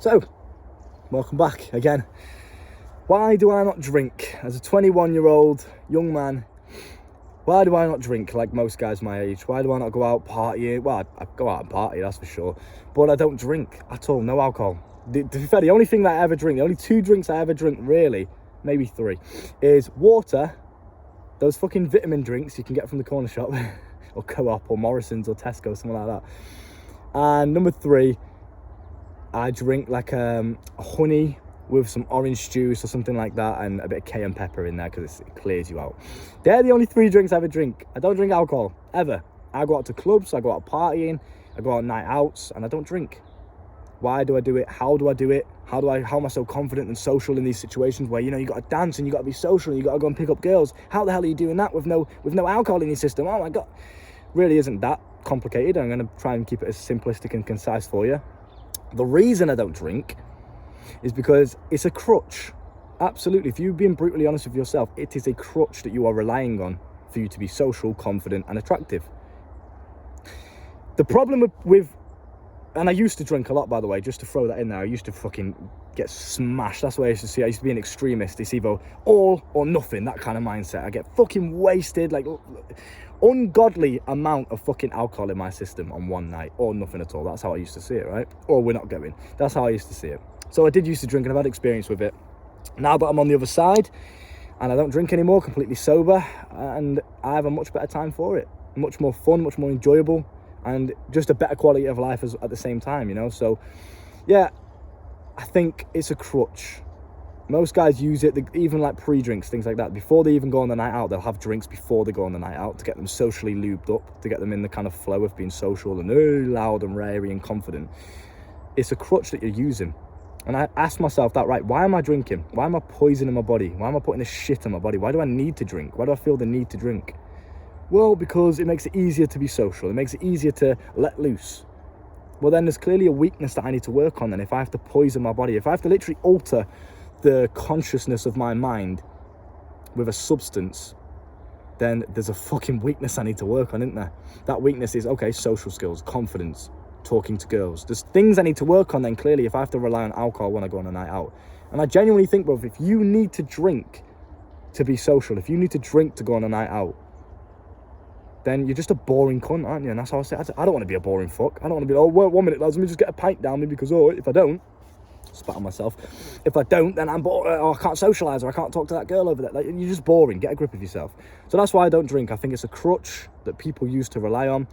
So, welcome back again. Why do I not drink? As a 21-year-old young man, why do I not drink like most guys my age? Why do I not go out partying? Well, I go out and party, that's for sure. But I don't drink at all, no alcohol. To be fair, the only thing that I ever drink, the only 2 drinks I ever drink, really, maybe 3, is water, those fucking vitamin drinks you can get from the corner shop, or Co-op, or Morrison's, or Tesco, something like that. And number 3, I drink like a honey with some orange juice or something like that, and a bit of cayenne pepper in there because it clears you out. They're the only 3 drinks I ever drink. I don't drink alcohol, ever. I go out to clubs, I go out partying, I go out night outs, and I don't drink. Why do I do it? How do I do it? How am I so confident and social in these situations where, you know, you got to dance and you got to be social and you got to go and pick up girls? How the hell are you doing that with no alcohol in your system? Oh my God. Really isn't that complicated. I'm going to try and keep it as simplistic and concise for you. The reason I don't drink is because it's a crutch. Absolutely. If you're being brutally honest with yourself, it is a crutch that you are relying on for you to be social, confident, and attractive. The problem with and I used to drink a lot, by the way, just to throw that in there. I used to fucking get smashed. That's what I used to see. I used to be an extremist. It's either all or nothing, that kind of mindset. I get fucking wasted, like ungodly amount of fucking alcohol in my system on one night, or nothing at all. That's how I used to see it, right? Or we're not going. That's how I used to see it. So I did used to drink, and I've had experience with it. Now that I'm on the other side, and I don't drink anymore, completely sober, and I have a much better time for it. Much more fun, much more enjoyable, and just a better quality of life at the same time, you know? So, yeah, I think it's a crutch. Most guys use it, even like pre-drinks, things like that. Before they even go on the night out, they'll have drinks before they go on the night out to get them socially lubed up, to get them in the kind of flow of being social and loud and rary and confident. It's a crutch that you're using. And I asked myself that, right, why am I drinking? Why am I poisoning my body? Why am I putting this shit in my body? Why do I need to drink? Why do I feel the need to drink? Well, because it makes it easier to be social. It makes it easier to let loose. Well, then there's clearly a weakness that I need to work on then. If I have to poison my body, if I have to literally alter the consciousness of my mind with a substance, then there's a fucking weakness I need to work on, isn't there? That weakness is, okay, social skills, confidence, talking to girls. There's things I need to work on then, clearly, if I have to rely on alcohol when I go on a night out. And I genuinely think, bro, if you need to drink to be social, if you need to drink to go on a night out, then you're just a boring cunt, aren't you? And that's how I say, I don't want to be a boring fuck. I don't want to be, oh, wait, 1 minute, lads, let me just get a pint down me because, oh, if I don't, spat on myself, if I don't, then I'm bored, or I can't socialise, or I can't talk to that girl over there. Like, you're just boring. Get a grip of yourself. So that's why I don't drink. I think it's a crutch that people use to rely on,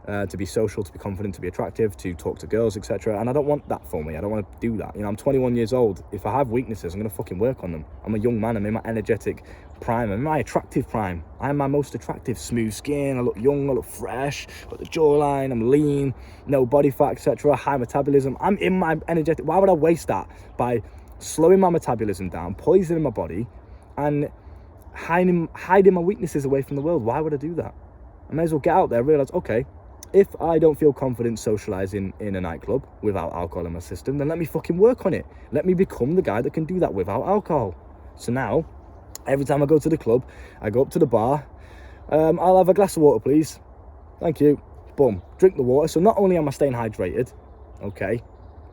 to be social, to be confident, to be attractive, to talk to girls, etc. And I don't want that for me. I don't want to do that. You know, I'm 21 years old. If I have weaknesses, I'm going to fucking work on them. I'm a young man. I'm in my energetic prime. I'm in my attractive prime. I'm my most attractive. Smooth skin. I look young. I look fresh. Got the jawline. I'm lean. No body fat, etc. High metabolism. I'm in my energetic. Why would I waste that by slowing my metabolism down, poisoning my body, and hiding my weaknesses away from the world? Why would I do that? I may as well get out there, realize, okay, if I don't feel confident socialising in a nightclub without alcohol in my system, then let me fucking work on it. Let me become the guy that can do that without alcohol. So now, every time I go to the club, I go up to the bar, I'll have a glass of water, please. Thank you. Boom. Drink the water. So not only am I staying hydrated, okay,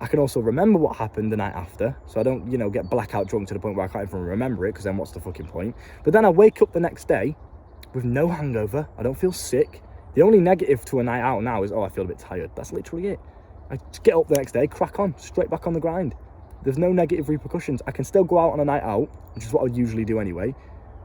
I can also remember what happened the night after. So I don't, you know, get blackout drunk to the point where I can't even remember it, because then what's the fucking point? But then I wake up the next day with no hangover. I don't feel sick. The only negative to a night out now is, oh, I feel a bit tired. That's literally it. I just get up the next day, crack on, straight back on the grind. There's no negative repercussions. I can still go out on a night out, which is what I would usually do anyway,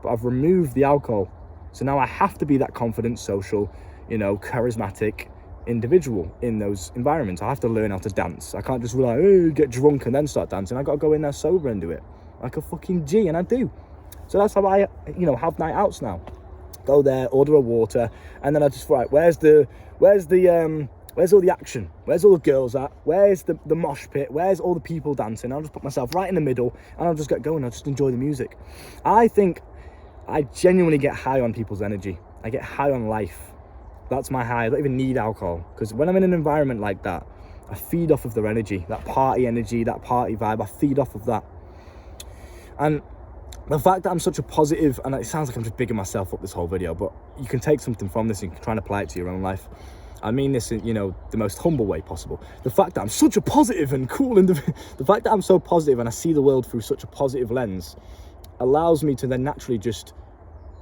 but I've removed the alcohol. So now I have to be that confident, social, you know, charismatic individual in those environments. I have to learn how to dance. I can't just rely, get drunk and then start dancing. I got to go in there sober and do it like a fucking G, and I do. So that's how I, you know, have night outs now. Go there, order a water, and then I just, right, where's all the action? Where's all the girls at? Where's the mosh pit? Where's all the people dancing? I'll just put myself right in the middle, and I'll just get going. I'll just enjoy the music. I think I genuinely get high on people's energy. I get high on life. That's my high. I don't even need alcohol, because when I'm in an environment like that, I feed off of their energy, that party vibe. I feed off of that. And the fact that I'm such a positive, and it sounds like I'm just bigging myself up this whole video, but you can take something from this and try and apply it to your own life. I mean this in, the most humble way possible. The fact that I'm such a positive and cool the fact that I'm so positive and I see the world through such a positive lens allows me to then naturally just,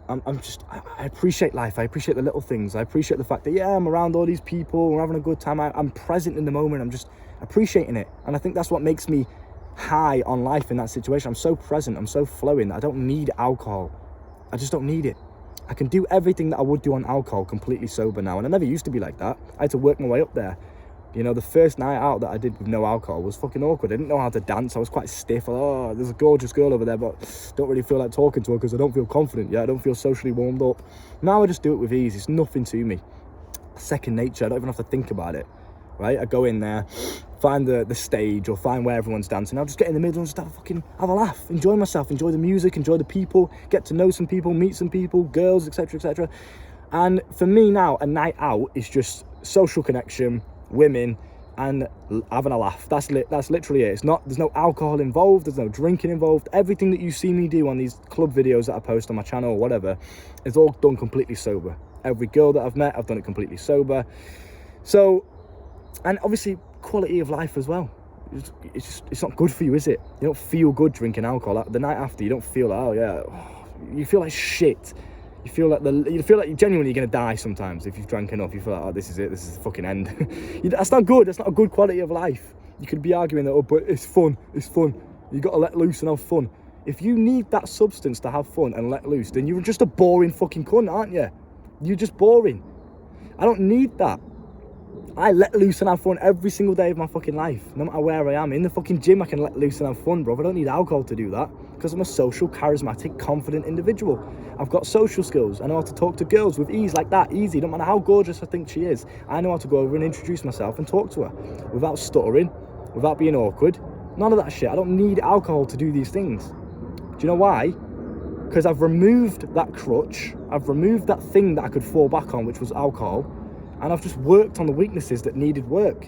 I appreciate life. I appreciate the little things. I appreciate the fact that, yeah, I'm around all these people, we're having a good time. I'm present in the moment. I'm just appreciating it. And I think that's what makes me high on life in that situation. I'm so present. I'm so flowing. I don't need alcohol. I just don't need it. I can do everything that I would do on alcohol completely sober now. And I never used to be like that. I had to work my way up there. The first night out that I did with no alcohol was fucking awkward. I didn't know how to dance. I was quite stiff. Oh, there's a gorgeous girl over there, but don't really feel like talking to her because I don't feel confident. Yeah, I don't feel socially warmed up. Now I just do it with ease. It's nothing to me. Second nature. I don't even have to think about it, right? I go in there, find the stage or find where everyone's dancing. I'll just get in the middle and just have a laugh, enjoy myself, enjoy the music, enjoy the people, get to know some people, meet some people, girls, etc., etc. And for me now, a night out is just social connection, women, and having a laugh. That's literally it. There's no alcohol involved, there's no drinking involved. Everything that you see me do on these club videos that I post on my channel or whatever is all done completely sober. Every girl that I've met, I've done it completely sober. So, and obviously quality of life as well. It's not good for you, is it? You don't feel good drinking alcohol. The night after, you don't feel like, oh yeah, you feel like shit. You feel like you're genuinely going to die sometimes if you've drank enough. You feel like, oh, this is it. This is the fucking end. That's not good. That's not a good quality of life. You could be arguing that, oh, but it's fun. It's fun. You got to let loose and have fun. If you need that substance to have fun and let loose, then you're just a boring fucking cunt, aren't you? You're just boring. I don't need that. I let loose and have fun every single day of my fucking life. No matter where I am. In the fucking gym, I can let loose and have fun, bro. I don't need alcohol to do that because I'm a social, charismatic, confident individual. I've got social skills. I know how to talk to girls with ease like that. Easy. No matter how gorgeous I think she is. I know how to go over and introduce myself and talk to her without stuttering, without being awkward. None of that shit. I don't need alcohol to do these things. Do you know why? Because I've removed that crutch. I've removed that thing that I could fall back on, which was alcohol. And I've just worked on the weaknesses that needed work.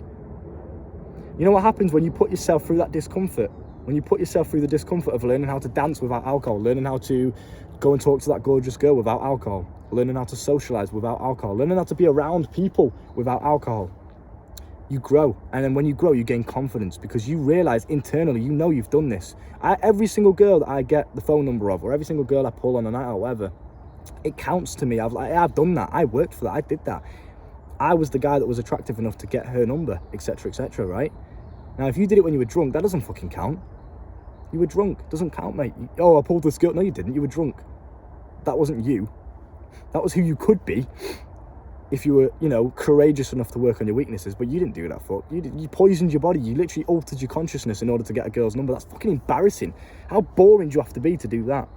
You know what happens when you put yourself through that discomfort? When you put yourself through the discomfort of learning how to dance without alcohol, learning how to go and talk to that gorgeous girl without alcohol, learning how to socialize without alcohol, learning how to be around people without alcohol, you grow. And then when you grow, you gain confidence because you realize internally, you've done this. Every single girl that I get the phone number of, or every single girl I pull on a night out, whatever, it counts to me. I've done that. I worked for that. I did that. I was the guy that was attractive enough to get her number, etc., etc., right? Now, if you did it when you were drunk, that doesn't fucking count. You were drunk. Doesn't count, mate. Oh, I pulled this girl. No, you didn't. You were drunk. That wasn't you. That was who you could be if you were, courageous enough to work on your weaknesses, but you didn't do that, fuck. You poisoned your body. You literally altered your consciousness in order to get a girl's number. That's fucking embarrassing. How boring do you have to be to do that?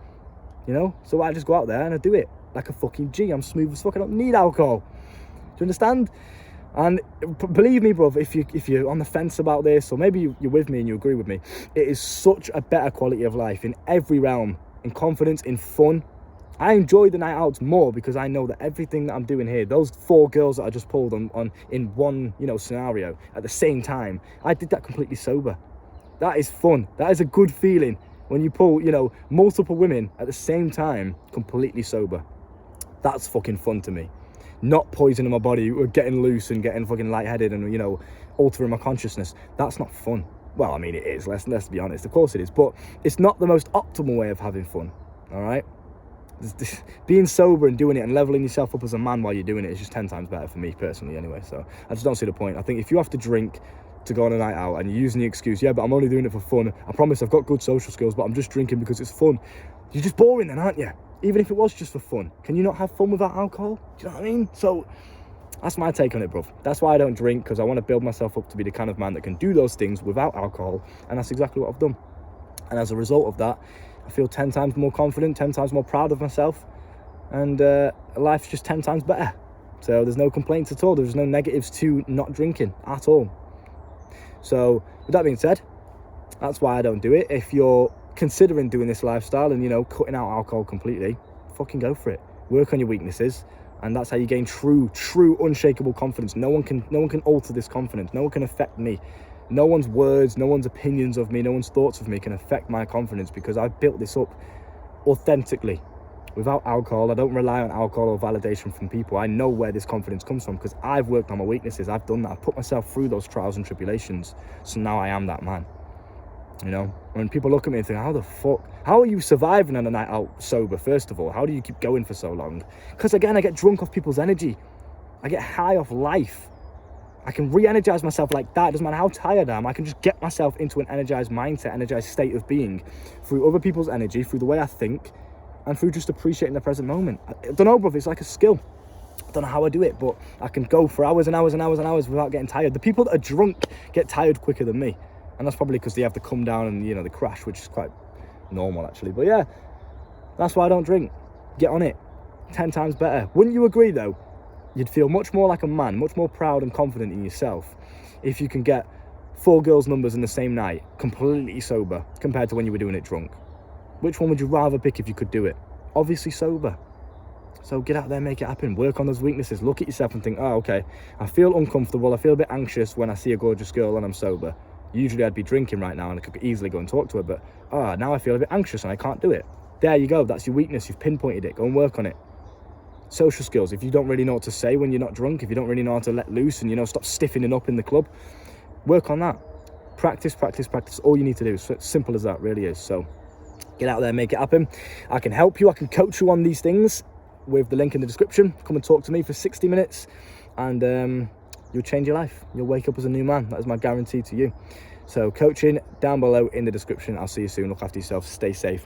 So I just go out there and I do it like a fucking G. I'm smooth as fuck. I don't need alcohol. Do you understand? And believe me, bruv, if you're on the fence about this, or maybe you're with me and you agree with me, it is such a better quality of life in every realm, in confidence, in fun. I enjoy the night outs more because I know that everything that I'm doing here, those 4 girls that I just pulled on in one, scenario at the same time, I did that completely sober. That is fun. That is a good feeling when you pull, multiple women at the same time completely sober. That's fucking fun to me. Not poisoning my body, getting loose and getting fucking lightheaded and, altering my consciousness. That's not fun. Well, I mean, it is. Let's be honest. Of course it is. But it's not the most optimal way of having fun. All right? Being sober and doing it and leveling yourself up as a man while you're doing it is just 10 times better for me personally anyway. So I just don't see the point. I think if you have to drink to go on a night out and you're using the excuse, yeah, but I'm only doing it for fun. I promise I've got good social skills, but I'm just drinking because it's fun. You're just boring then, aren't you? Even if it was just for fun, can you not have fun without alcohol? Do you know what I mean? So that's my take on it, bruv. That's why I don't drink, because I want to build myself up to be the kind of man that can do those things without alcohol, and that's exactly what I've done. And as a result of that, I feel 10 times more confident, 10 times more proud of myself, and life's just 10 times better. So there's no complaints at all. There's no negatives to not drinking at all. So with that being said, that's why I don't do it. If you're considering doing this lifestyle and cutting out alcohol completely, fucking go for it. Work on your weaknesses, and that's how you gain true unshakable confidence. No one can alter this confidence. No one can affect me. No one's words, no one's opinions of me, no one's thoughts of me can affect my confidence, because I've built this up authentically without alcohol. I don't rely on alcohol or validation from people. I know where this confidence comes from because I've worked on my weaknesses. I've done that. I've put myself through those trials and tribulations. So now I am that man. You know, when people look at me and think, how are you surviving on a night out sober? First of all, how do you keep going for so long? Because again, I get drunk off people's energy. I get high off life. I can re-energize myself like that. It doesn't matter how tired I am. I can just get myself into an energized mindset, energized state of being through other people's energy, through the way I think, and through just appreciating the present moment. I don't know, brother, it's like a skill. I don't know how I do it, but I can go for hours and hours and hours and hours without getting tired. The people that are drunk get tired quicker than me. And that's probably because they have to come down and, you know, they crash, which is quite normal, actually. But yeah, that's why I don't drink. Get on it. 10 times better. Wouldn't you agree, though? You'd feel much more like a man, much more proud and confident in yourself if you can get 4 girls' numbers in the same night, completely sober, compared to when you were doing it drunk. Which one would you rather pick if you could do it? Obviously sober. So get out there, make it happen. Work on those weaknesses. Look at yourself and think, oh, okay, I feel uncomfortable. I feel a bit anxious when I see a gorgeous girl and I'm sober. Usually I'd be drinking right now and I could easily go and talk to her, but now I feel a bit anxious and I can't do it. There you go. That's your weakness. You've pinpointed it. Go and work on it. Social skills. If you don't really know what to say when you're not drunk, if you don't really know how to let loose and, you know, stop stiffening up in the club, work on that. Practice, practice, practice. All you need to do. So it's simple as that, really is. So get out there, make it happen. I can help you. I can coach you on these things with the link in the description. Come and talk to me for 60 minutes and you'll change your life. You'll wake up as a new man. That is my guarantee to you. So coaching down below in the description. I'll see you soon. Look after yourself. Stay safe.